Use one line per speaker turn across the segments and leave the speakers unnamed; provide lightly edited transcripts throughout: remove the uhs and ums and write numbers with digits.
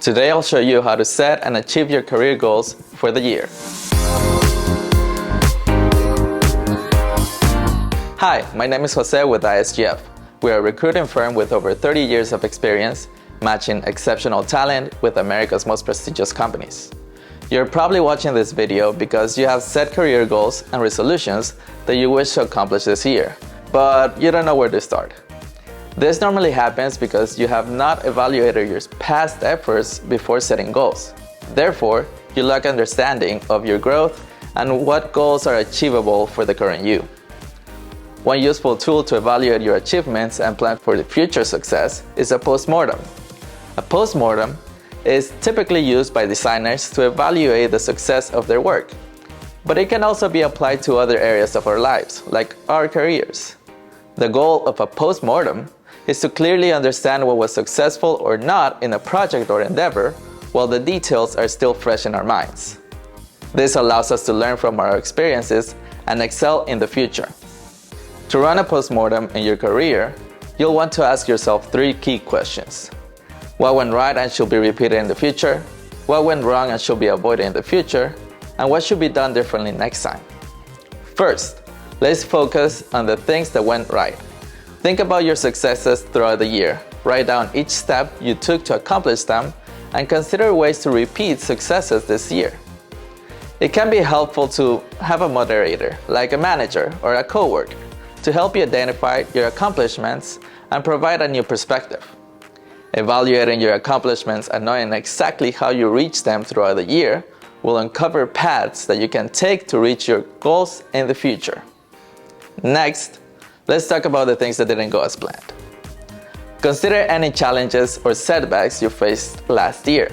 Today I'll show you how to set and achieve your career goals for the year. Hi, my name is Jose with ISGF. We are a recruiting firm with over 30 years of experience matching exceptional talent with America's most prestigious companies. You're probably watching this video because you have set career goals and resolutions that you wish to accomplish this year, but you don't know where to start. This normally happens because you have not evaluated your past efforts before setting goals. Therefore, you lack understanding of your growth and what goals are achievable for the current you. One useful tool to evaluate your achievements and plan for the future success is a post-mortem. A post-mortem is typically used by designers to evaluate the success of their work, but it can also be applied to other areas of our lives, like our careers. The goal of a post-mortem is to clearly understand what was successful or not in a project or endeavor while the details are still fresh in our minds. This allows us to learn from our experiences and excel in the future. To run a post-mortem in your career, you'll want to ask yourself 3 key questions. What went right and should be repeated in the future? What went wrong and should be avoided in the future? And what should be done differently next time? First, let's focus on the things that went right. Think about your successes throughout the year. Write down each step you took to accomplish them and consider ways to repeat successes this year. It can be helpful to have a moderator, like a manager or a coworker, to help you identify your accomplishments and provide a new perspective. Evaluating your accomplishments and knowing exactly how you reach them throughout the year will uncover paths that you can take to reach your goals in the future. Next, let's talk about the things that didn't go as planned. Consider any challenges or setbacks you faced last year.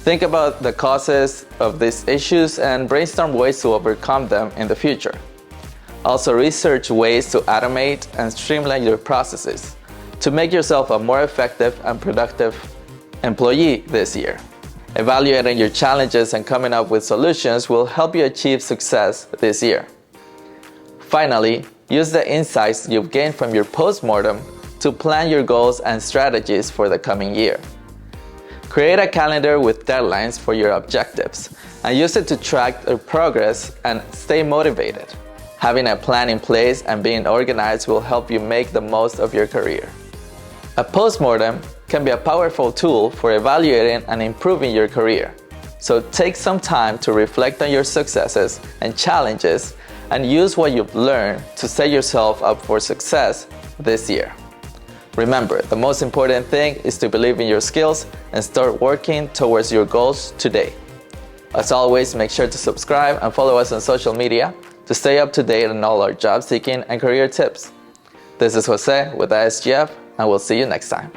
Think about the causes of these issues and brainstorm ways to overcome them in the future. Also, research ways to automate and streamline your processes to make yourself a more effective and productive employee this year. Evaluating your challenges and coming up with solutions will help you achieve success this year. Finally, use the insights you've gained from your post-mortem to plan your goals and strategies for the coming year. Create a calendar with deadlines for your objectives and use it to track your progress and stay motivated. Having a plan in place and being organized will help you make the most of your career. A post-mortem can be a powerful tool for evaluating and improving your career. So take some time to reflect on your successes and challenges and use what you've learned to set yourself up for success this year. Remember, the most important thing is to believe in your skills and start working towards your goals today. As always, make sure to subscribe and follow us on social media to stay up to date on all our job seeking and career tips. This is Jose with ISGF, and we'll see you next time.